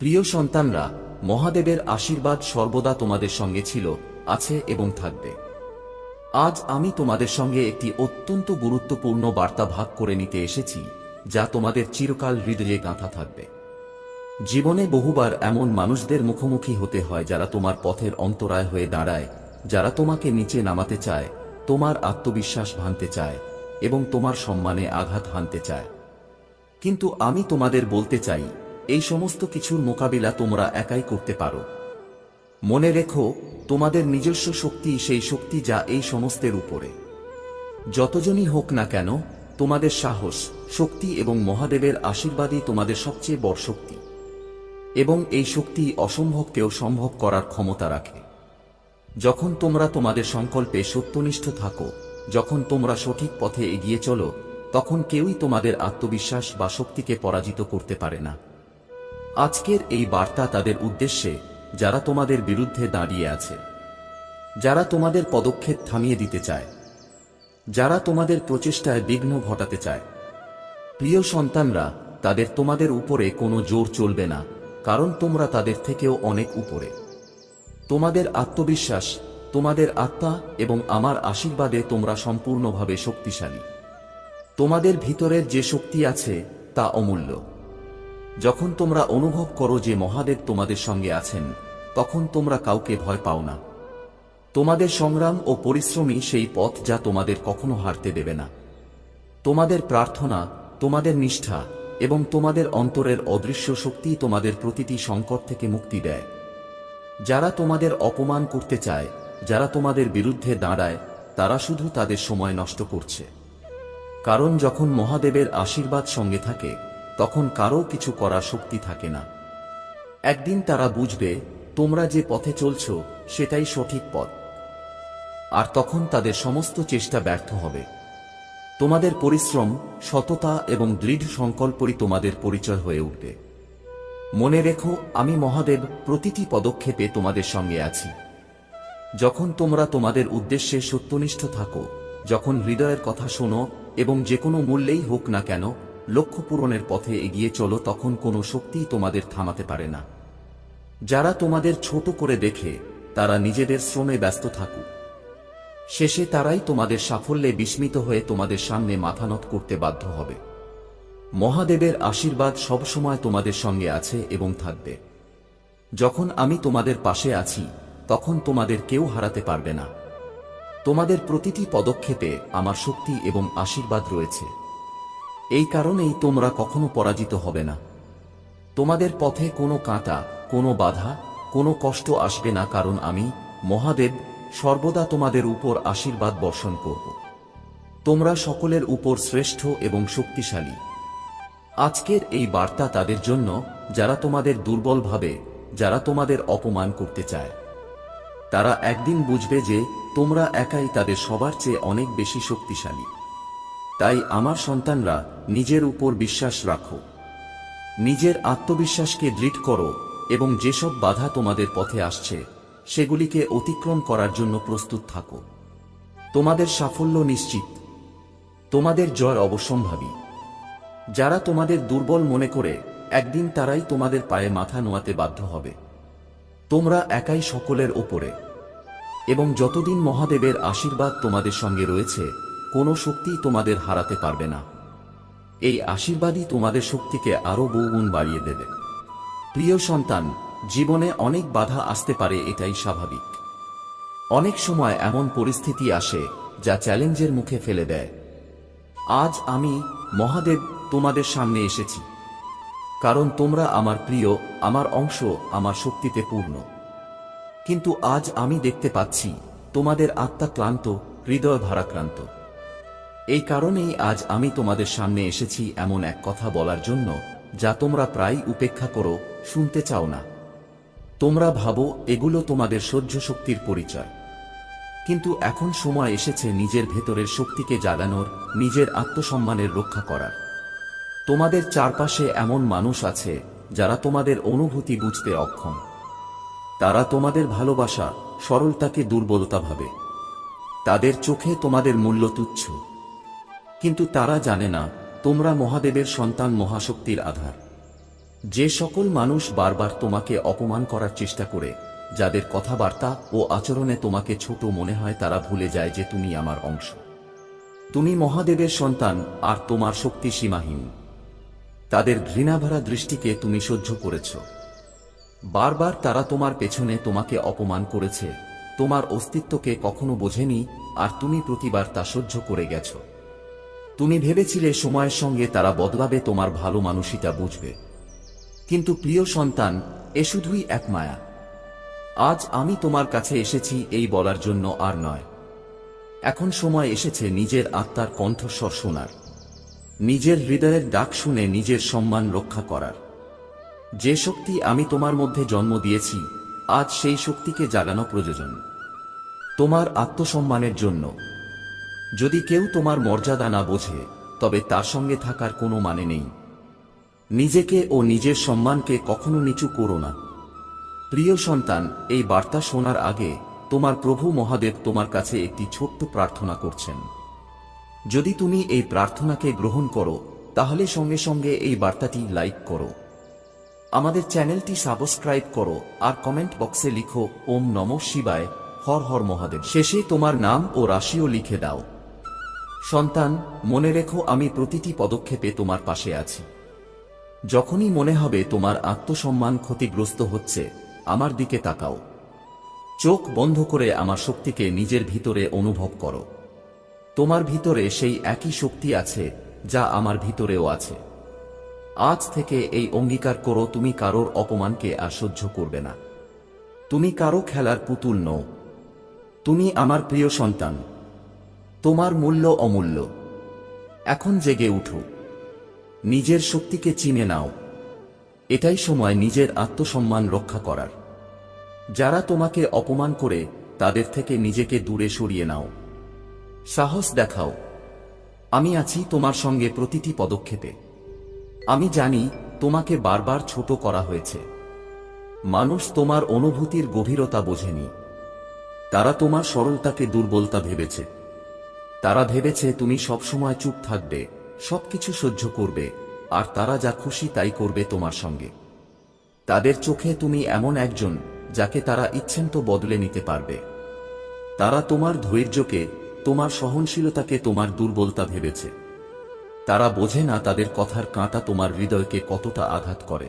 প্রিয় সন্তানরা, মহাদেবের আশীর্বাদ সর্বদা তোমাদের সঙ্গে ছিল, আছে এবং থাকবে। আজ আমি তোমাদের সঙ্গে একটি অত্যন্ত গুরুত্বপূর্ণ বার্তা ভাগ করে নিতে এসেছি, যা তোমাদের চিরকাল হৃদয়ে গাঁথা থাকবে। জীবনে বহুবার এমন মানুষদের মুখোমুখি হতে হয় যারা তোমার পথের অন্তরায় হয়ে দাঁড়ায়, যারা তোমাকে নিচে নামাতে চায়, তোমার আত্মবিশ্বাস ভাঙতে চায় এবং তোমার সম্মানে আঘাত হানতে চায়। কিন্তু আমি তোমাদের বলতে চাই, এই সমস্ত কিছুর মোকাবিলা তোমরা একাই করতে পারো। মনে রেখো, তোমাদের নিজস্ব শক্তি সেই শক্তি যা এই সমস্তের উপরে। যতজনই হোক না কেন, তোমাদের সাহস, শক্তি এবং মহাদেবের আশীর্বাদই তোমাদের সবচেয়ে বড় শক্তি। এবং এই শক্তি অসম্ভবকেও সম্ভব করার ক্ষমতা রাখে। যখন তোমরা তোমাদের সংকল্পে সত্যনিষ্ঠ থাকো, যখন তোমরা সঠিক পথে এগিয়ে চলো, তখন কেউই তোমাদের আত্মবিশ্বাস বা শক্তিকে পরাজিত করতে পারে না। আজকের এই বার্তা তাদের উদ্দেশ্যে যারা তোমাদের বিরুদ্ধে দাঁড়িয়ে আছে, যারা তোমাদের পদক্ষেপ থামিয়ে দিতে চায়, যারা তোমাদের প্রচেষ্টায় বিঘ্ন ঘটাতে চায়। প্রিয় সন্তানরা, তাদের তোমাদের উপরে কোনো জোর চলবে না, কারণ তোমরা তাদের থেকেও অনেক উপরে। তোমাদের আত্মবিশ্বাস, তোমাদের আত্মা এবং আমার আশীর্বাদে তোমরা সম্পূর্ণভাবে শক্তিশালী। তোমাদের ভিতরের যে শক্তি আছে তা অমূল্য। যখন তোমরা অনুভব করো যে মহাদেব তোমাদের সঙ্গে আছেন, তখন তোমরা কাউকে ভয় পাও না। তোমাদের সংগ্রাম ও পরিশ্রমই সেই পথ যা তোমাদের কখনো হারতে দেবে না। তোমাদের প্রার্থনা, তোমাদের নিষ্ঠা এবং তোমাদের অন্তরের অদৃশ্য শক্তি তোমাদের প্রতিটি সংকট থেকে মুক্তি দেয়। যারা তোমাদের অপমান করতে চায়, যারা তোমাদের বিরুদ্ধে দাঁড়ায়, তারা শুধু তাদের সময় নষ্ট করছে। কারণ যখন মহাদেবের আশীর্বাদ সঙ্গে থাকে, তখন কারও কিছু করার শক্তি থাকে না। একদিন তারা বুঝবে তোমরা যে পথে চলছ সেটাই সঠিক পথ, আর তখন তাদের সমস্ত চেষ্টা ব্যর্থ হবে। তোমাদের পরিশ্রম, সততা এবং দৃঢ় সংকল্পই তোমাদের পরিচয় হয়ে উঠবে। মনে রেখো, আমি মহাদেব প্রতিটি পদক্ষেপে তোমাদের সঙ্গে আছি। যখন তোমরা তোমাদের উদ্দেশ্যে সত্যনিষ্ঠ থাকো, যখন হৃদয়ের কথা শোনো এবং যে কোনো মূল্যেই হোক না কেন লক্ষ্য পূরণের পথে এগিয়ে চলো, তখন কোনো শক্তিই তোমাদের থামাতে পারে না। যারা তোমাদের ছোট করে দেখে, তারা নিজেদের শ্রমে ব্যস্ত থাকুক। শেষে তারাই তোমাদের সাফল্যে বিস্মিত হয়ে তোমাদের সামনে মাথা নত করতে বাধ্য হবে। মহাদেবের আশীর্বাদ সবসময় তোমাদের সঙ্গে আছে এবং থাকবে। যখন আমি তোমাদের পাশে আছি, তখন তোমাদের কেউ হারাতে পারবে না। তোমাদের প্রতিটি পদক্ষেপে আমার শক্তি এবং আশীর্বাদ রয়েছে। এই কারণেই তোমরা কখনো পরাজিত হবে না। তোমাদের পথে কোনো কাঁটা, কোনো বাধা, কোনো কষ্ট আসবে না, কারণ আমি মহাদেব সর্বদা তোমাদের উপর আশীর্বাদ বর্ষণ করব। তোমরা সকলের উপর শ্রেষ্ঠ এবং শক্তিশালী। আজকের এই বার্তা তাদের জন্য যারা তোমাদের দুর্বল ভাবে, যারা তোমাদের অপমান করতে চায়। তারা একদিন বুঝবে যে তোমরা একাই তাদের সবার চেয়ে অনেক বেশি শক্তিশালী। তাই আমার সন্তানরা, নিজের উপর বিশ্বাস রাখো, নিজের আত্মবিশ্বাসকে দৃঢ় করো এবং যেসব বাধা তোমাদের পথে আসছে সেগুলিকে অতিক্রম করার জন্য প্রস্তুত থাকো। তোমাদের সাফল্য নিশ্চিত, তোমাদের জয় অবশ্যম্ভাবী। যারা তোমাদের দুর্বল মনে করে, একদিন তারাই তোমাদের পায়ে মাথা নোয়াতে বাধ্য হবে। তোমরা একাই সকলের ওপরে, এবং যতদিন মহাদেবের আশীর্বাদ তোমাদের সঙ্গে রয়েছে, কোনো শক্তিই তোমাদের হারাতে পারবে না। এই আশীর্বাদই তোমাদের শক্তিকে আরও বহুগুণ বাড়িয়ে দেবে। প্রিয় সন্তান, জীবনে অনেক বাধা আসতে পারে, এটাই স্বাভাবিক। অনেক সময় এমন পরিস্থিতি আসে যা চ্যালেঞ্জের মুখে ফেলে দেয়। আজ আমি মহাদেব তোমাদের সামনে এসেছি, কারণ তোমরা আমার প্রিয়, আমার অংশ, আমার শক্তিতে পূর্ণ। কিন্তু আজ আমি দেখতে পাচ্ছি তোমাদের আত্মা ক্লান্ত, হৃদয় ভারাক্রান্ত। এই কারণেই আজ আমি তোমাদের সামনে এসেছি এমন এক কথা বলার জন্য যা তোমরা প্রায় উপেক্ষা করো, শুনতে চাও না। তোমরা ভাবো এগুলো তোমাদের সহ্য শক্তির পরিচয়। কিন্তু এখন সময় এসেছে নিজের ভেতরের শক্তিকে জাগানোর, নিজের আত্মসম্মানের রক্ষা করার। তোমাদের চারপাশে এমন মানুষ আছে যারা তোমাদের অনুভূতি বুঝতে অক্ষম। তারা তোমাদের ভালোবাসা, সরলতাকে দুর্বলতা ভাবে। তাদের চোখে তোমাদের মূল্য তুচ্ছ। কিন্তু তারা জানে না তোমরা মহাদেবের সন্তান, মহাশক্তির আধার। যে সকল মানুষ বারবার তোমাকে অপমান করার চেষ্টা করে, যাদের কথাবার্তা ও আচরণে তোমাকে ছোট মনে হয়, তারা ভুলে যায় যে তুমি আমার অংশ। তুমি মহাদেবের সন্তান আর তোমার শক্তি সীমাহীন। তাদের ঘৃণাভরা দৃষ্টিকে তুমি সহ্য করেছ। বারবার তারা তোমার পেছনে তোমাকে অপমান করেছে, তোমার অস্তিত্বকে কখনো বোঝেনি, আর তুমি প্রতিবার তা সহ্য করে গেছ। তুমি ভেবেছিলে সময়ের সঙ্গে তারা বদলাবে, তোমার ভালো মানুষিটা বুঝবে। কিন্তু প্রিয় সন্তান, এ শুধুই এক মায়া। আজ আমি তোমার কাছে এসেছি এই বলার জন্য আর নয়। এখন সময় এসেছে নিজের আত্মার কণ্ঠস্বর শোনার, নিজের হৃদয়ের ডাক শুনে নিজের সম্মান রক্ষা করার। যে শক্তি আমি তোমার মধ্যে জন্ম দিয়েছি, আজ সেই শক্তিকে জাগানো প্রয়োজন, তোমার আত্মসম্মানের জন্য। যদি কেউ তোমার মর্যাদা না বোঝে, তবে তার সঙ্গে থাকার কোনো মানে নেই। নিজেকে ও নিজের সম্মানকে কখনো নিচু করো না। প্রিয় সন্তান, এই বার্তা শোনার আগে তোমার প্রভু মহাদেব তোমার কাছে একটি ছোট্ট প্রার্থনা করছেন। যদি তুমি এই প্রার্থনাকে গ্রহণ করো, তাহলে সঙ্গে সঙ্গে এই বার্তাটি লাইক করো, আমাদের চ্যানেলটি সাবস্ক্রাইব করো, আর কমেন্ট বক্সে লিখো ওম নমঃ শিবায়, হর হর মহাদেব। শেষে তোমার নাম ও রাশিও লিখে দাও। সন্তান, মনে রেখো, আমি প্রতিটি পদক্ষেপে তোমার পাশে আছি। যখনই মনে হবে তোমার আত্মসম্মান ক্ষতিগ্রস্ত হচ্ছে, আমার দিকে তাকাও। চোখ বন্ধ করে আমার শক্তিকে নিজের ভিতরে অনুভব করো। তোমার ভিতরে সেই একই শক্তি আছে যা আমার ভিতরেও আছে। আজ থেকে এই অঙ্গীকার করো, তুমি কারোর অপমানকে আর সহ্য করবে না। তুমি কারো খেলার পুতুল নও। তুমি আমার প্রিয় সন্তান। তোমার মূল্য অমূল্য। এখন জেগে উঠো, নিজের শক্তিকে চিনে নাও। এটাই সময় নিজের আত্মসম্মান রক্ষা করার। যারা তোমাকে অপমান করে, তাদের থেকে নিজেকে দূরে সরিয়ে নাও। সাহস দেখাও। আমি আছি তোমার সঙ্গে প্রতিটি পদক্ষেপে। আমি জানি তোমাকে বারবার ছোট করা হয়েছে। মানুষ তোমার অনুভূতির গভীরতা বোঝেনি। তারা তোমার সরলতাকে দুর্বলতা ভেবেছে। তারা ভেবেছে তুমি সবসময় চুপ থাকবে, সবকিছু সহ্য করবে, আর তারা যা খুশি তাই করবে তোমার সঙ্গে। তাদের চোখে তুমি এমন একজন যাকে তারা ইচ্ছেমতো বদলে নিতে পারবে। তারা তোমার ধৈর্যকে, তোমার সহনশীলতাকে তোমার দুর্বলতা ভেবেছে। তারা বোঝে না তাদের কথার কাঁটা তোমার হৃদয়কে কতটা আঘাত করে।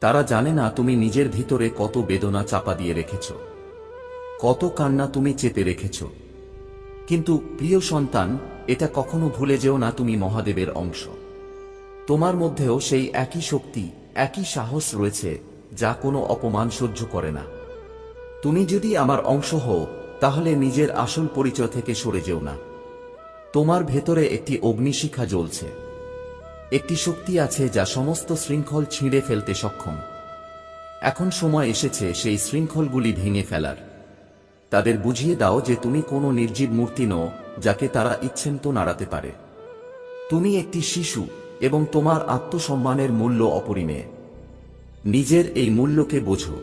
তারা জানে না তুমি নিজের ভিতরে কত বেদনা চাপা দিয়ে রেখেছ, কত কান্না তুমি চেপে রেখেছ। কিন্তু প্রিয় সন্তান, এটা কখনো ভুলে যেও না, তুমি মহাদেবের অংশ। তোমার মধ্যেও সেই একই শক্তি, একই সাহস রয়েছে যা কোনো অপমান সহ্য করে না। তুমি যদি আমার অংশ হও, তাহলে নিজের আসল পরিচয় থেকে সরে যেও না। তোমার ভেতরে একটি অগ্নিশিখা জ্বলছে, একটি শক্তি আছে যা সমস্ত শৃঙ্খল ছিঁড়ে ফেলতে সক্ষম। এখন সময় এসেছে সেই শৃঙ্খলগুলি ভেঙে ফেলার। তাদের বুঝিয়ে দাও যে তুমি কোনো নির্জীব মূর্তি নও যাকে তারা ইচ্ছেমতো নাড়াতে পারে। তুমি একটি শিশু, এবং তোমার আত্মসম্মানের মূল্য অপরিমেয়। নিজের এই মূল্যকে বোঝো।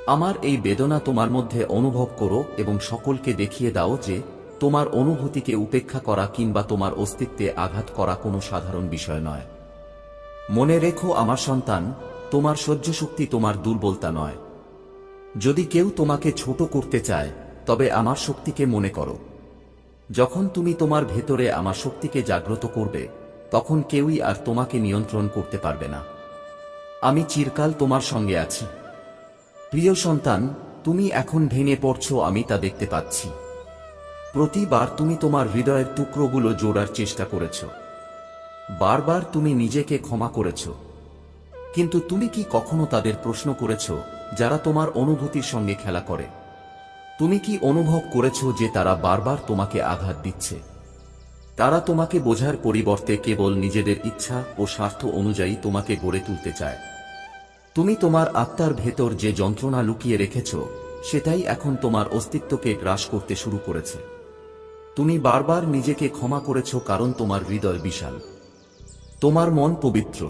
আমার এই বেদনা তোমার মধ্যে অনুভব করো এবং সকলকে দেখিয়ে দাও যে তোমার অনুভূতিকে উপেক্ষা করা কিংবা তোমার অস্তিত্বে আঘাত করা কোনো সাধারণ বিষয় নয়। মনে রেখো আমার সন্তান, তোমার সহ্য শক্তি তোমার দুর্বলতা নয়। যদি কেউ তোমাকে ছোট করতে চায়, তবে আমার শক্তিকে মনে করো। যখন তুমি তোমার ভেতরে আমার শক্তিকে জাগ্রত করবে, তখন কেউই আর তোমাকে নিয়ন্ত্রণ করতে পারবে না। আমি চিরকাল তোমার সঙ্গে আছি। প্রিয় সন্তান, তুমি এখন ভেঙে পড়ছো, আমি তা দেখতে পাচ্ছি। প্রতিবার তুমি তোমার হৃদয়ের টুকরোগুলো জোড়ার চেষ্টা করেছ। বারবার তুমি নিজেকে ক্ষমা করেছ। কিন্তু তুমি কি কখনো তাদের প্রশ্ন করেছ যারা তোমার অনুভূতির সঙ্গে খেলা করে? তুমি কি অনুভব করেছ যে তারা বারবার তোমাকে আঘাত দিচ্ছে? তারা তোমাকে বোঝার পরিবর্তে কেবল নিজেদের ইচ্ছা ও স্বার্থ অনুযায়ী তোমাকে গড়ে তুলতে চায়। তুমি তোমার আত্মার ভেতর যে যন্ত্রণা লুকিয়ে রেখেছ, সেটাই এখন তোমার অস্তিত্বকে গ্রাস করতে শুরু করেছে। তুমি বারবার নিজেকে ক্ষমা করেছ কারণ তোমার হৃদয় বিশাল, তোমার মন পবিত্র।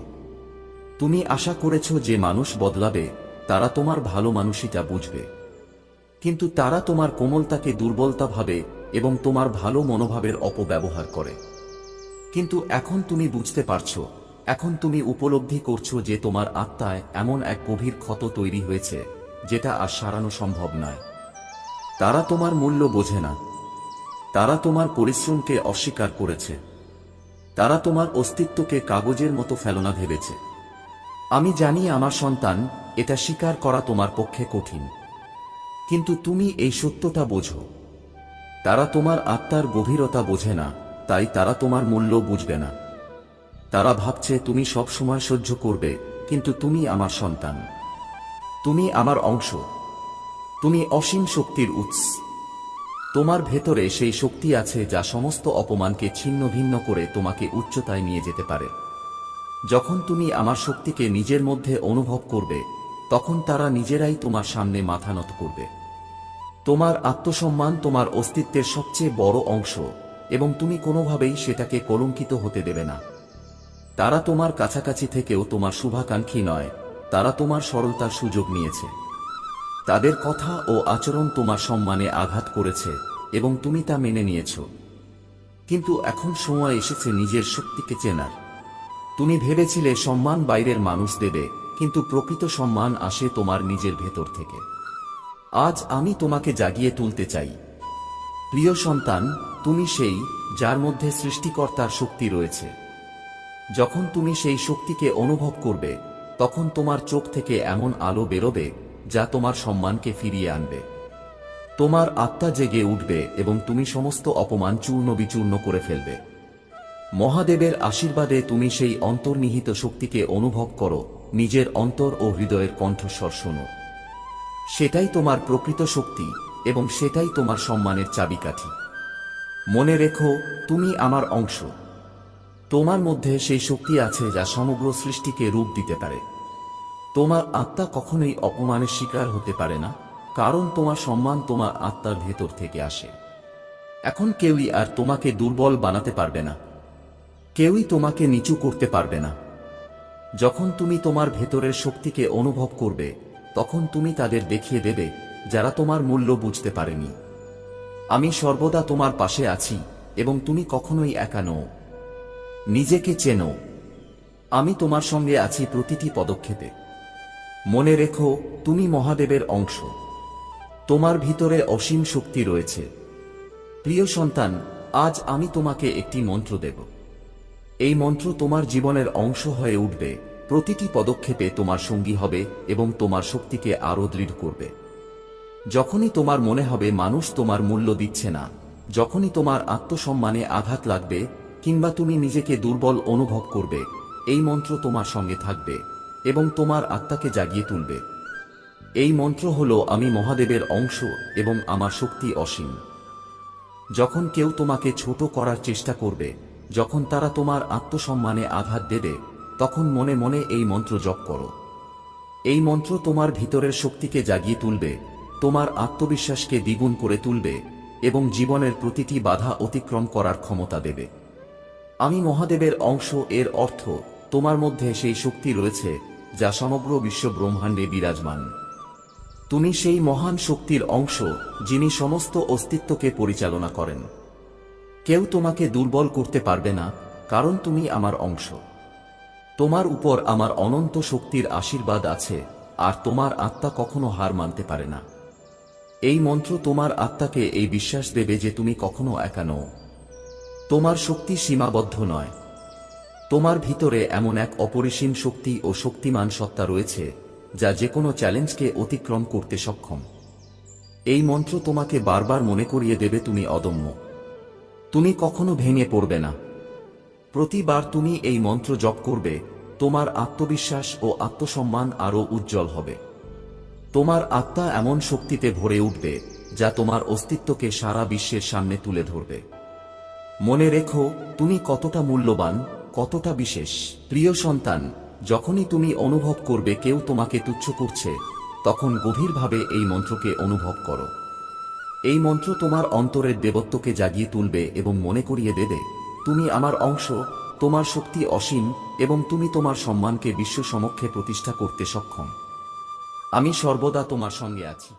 তুমি আশা করেছ যে মানুষ বদলাবে, তারা তোমার ভালো মানুষিটা বুঝবে। কিন্তু তারা তোমার কোমলতাকে দুর্বলতা ভাবে এবং তোমার ভালো মনোভাবের অপব্যবহার করে। কিন্তু এখন তুমি বুঝতে পারছো, এখন তুমি উপলব্ধি করছো যে তোমার আত্মায় এমন এক গভীর ক্ষত তৈরি হয়েছে যেটা আর সারানো সম্ভব নয়। তারা তোমার মূল্য বোঝে না। তারা তোমার পরিশ্রমকে অস্বীকার করেছে। তারা তোমার অস্তিত্বকে কাগজের মতো ফেলনা ভেবেছে। আমি জানি আমার সন্তান, এটা স্বীকার করা তোমার পক্ষে কঠিন, কিন্তু তুমি এই সত্যটা বোঝো। তারা তোমার আত্মার গভীরতা বোঝে না, তাই তারা তোমার মূল্য বুঝবে না। তারা ভাবছে তুমি সব সময় সহ্য করবে, কিন্তু তুমি আমার সন্তান। তুমি আমার অংশ। তুমি অসীম শক্তির উৎস। তোমার ভেতরে সেই শক্তি আছে যা সমস্ত অপমানকে ছিন্ন ভিন্ন করে তোমাকে উচ্চতায় নিয়ে যেতে পারে। যখন তুমি আমার শক্তিকে নিজের মধ্যে অনুভব করবে, তখন তারা নিজেরাই তোমার সামনে মাথা নত করবে। তোমার আত্মসম্মান তোমার অস্তিত্বের সবচেয়ে বড় অংশ, এবং তুমি কোনোভাবেই সেটাকে কলঙ্কিত হতে দেবে না। তারা তোমার কাছাকাছি থেকেও তোমার শুভাকাঙ্ক্ষী নয়, তারা তোমার সরলতার সুযোগ নিয়েছে। তাদের কথা ও আচরণ তোমার সম্মানে আঘাত করেছে, এবং তুমি তা মেনে নিয়েছ। কিন্তু এখন সময় এসেছে নিজের শক্তিকে চেনার। তুমি ভেবেছিলে সম্মান বাইরের মানুষ দেবে, কিন্তু প্রকৃত সম্মান আসে তোমার নিজের ভেতর থেকে। আজ আমি তোমাকে জাগিয়ে তুলতে চাই। প্রিয় সন্তান, তুমি সেই যার মধ্যে সৃষ্টিকর্তার শক্তি রয়েছে। যখন তুমি সেই শক্তিকে অনুভব করবে, তখন তোমার চোখ থেকে এমন আলো বেরোবে যা তোমার সম্মানকে ফিরিয়ে আনবে। তোমার আত্মা জেগে উঠবে এবং তুমি সমস্ত অপমান চূর্ণ বিচূর্ণ করে ফেলবে। মহাদেবের আশীর্বাদে তুমি সেই অন্তর্নিহিত শক্তিকে অনুভব করো, নিজের অন্তর ও হৃদয়ের কণ্ঠস্বর শোনো। সেটাই তোমার প্রকৃত শক্তি, এবং সেটাই তোমার সম্মানের চাবিকাঠি। মনে রেখো, তুমি আমার অংশ। তোমার মধ্যে সেই শক্তি আছে যা সমগ্র সৃষ্টিকে রূপ দিতে পারে। তোমার আত্মা কখনোই অপমানের শিকার হতে পারে না, কারণ তোমার সম্মান তোমার আত্মার ভেতর থেকে আসে। এখন কেউই আর তোমাকে দুর্বল বানাতে পারবে না। কেউই তোমাকে নিচু করতে পারবে না। যখন তুমি তোমার ভেতরের শক্তিকে অনুভব করবে, তখন তুমি তাদের দেখিয়ে দেবে যারা তোমার মূল্য বুঝতে পারেনি। আমি সর্বদা তোমার পাশে আছি, এবং তুমি কখনোই একা নও। নিজেকে চেনো। আমি তোমার সঙ্গে আছি প্রতিটি পদক্ষেপে। মনে রেখো, তুমি মহাদেবের অংশ। তোমার ভিতরে অসীম শক্তি রয়েছে। প্রিয় সন্তান, আজ আমি তোমাকে একটি মন্ত্র দেব। এই মন্ত্র তোমার জীবনের অংশ হয়ে উঠবে, প্রতিটি পদক্ষেপে তোমার সঙ্গী হবে এবং তোমার শক্তিকে আরও দৃঢ় করবে। যখনই তোমার মনে হবে মানুষ তোমার মূল্য দিচ্ছে না, যখনই তোমার আত্মসম্মানে আঘাত লাগবে, কিংবা তুমি নিজেকে দুর্বল অনুভব করবে, এই মন্ত্র তোমার সঙ্গে থাকবে এবং তোমার আত্মাকে জাগিয়ে তুলবে। এই মন্ত্র হলো, আমি মহাদেবের অংশ এবং আমার শক্তি অসীম। যখন কেউ তোমাকে ছোট করার চেষ্টা করবে, যখন তারা তোমার আত্মসম্মানে আঘাত দেবে, তখন মনে মনে এই মন্ত্র জপ করো। এই মন্ত্র তোমার ভিতরের শক্তিকে জাগিয়ে তুলবে, তোমার আত্মবিশ্বাসকে দ্বিগুণ করে তুলবে এবং জীবনের প্রতিটি বাধা অতিক্রম করার ক্ষমতা দেবে। আমি মহাদেবের অংশ এর অর্থ, তোমার মধ্যে সেই শক্তি রয়েছে যা সমগ্র বিশ্ব ব্রহ্মাণ্ডে বিরাজমান। তুমি সেই মহান শক্তির অংশ যিনি সমস্ত অস্তিত্বকে পরিচালনা করেন। কেউ তোমাকে দুর্বল করতে পারবে না, কারণ তুমি আমার অংশ। তোমার উপর আমার অনন্ত শক্তির আশীর্বাদ আছে, আর তোমার আত্মা কখনো হার মানতে পারে না। এই মন্ত্র তোমার আত্মাকে এই বিশ্বাস দেবে যে তুমি কখনো একা নও। তোমার শক্তি সীমাবদ্ধ নয়। তোমার ভিতরে এমন এক অপরিসীম শক্তি ও শক্তিমান সত্তা রয়েছে যা যেকোনো চ্যালেঞ্জকে অতিক্রম করতে সক্ষম। এই মন্ত্র তোমাকে বারবার মনে করিয়ে দেবে তুমি অদম্য। তুমি কখনো ভেঙে পড়বে না। প্রতিবার তুমি এই মন্ত্র জপ করবে, তোমার আত্মবিশ্বাস ও আত্মসম্মান আরও উজ্জ্বল হবে। তোমার আত্মা এমন শক্তিতে ভরে উঠবে যা তোমার অস্তিত্বকে সারা বিশ্বের সামনে তুলে ধরবে। মনে রেখো, তুমি কতটা মূল্যবান, কতটা বিশেষ। প্রিয় সন্তান, যখনই তুমি অনুভব করবে কেউ তোমাকে তুচ্ছ করছে, তখন গভীরভাবে এই মন্ত্রকে অনুভব করো। এই মন্ত্র তোমার অন্তরের দেবত্বকে জাগিয়ে তুলবে এবং মনে করিয়ে দেবে, তুমি আমার অংশ, তোমার শক্তি অসীম এবং তুমি তোমার সম্মানকে বিশ্ব সমক্ষে প্রতিষ্ঠা করতে সক্ষম। আমি সর্বদা তোমার সঙ্গে আছি।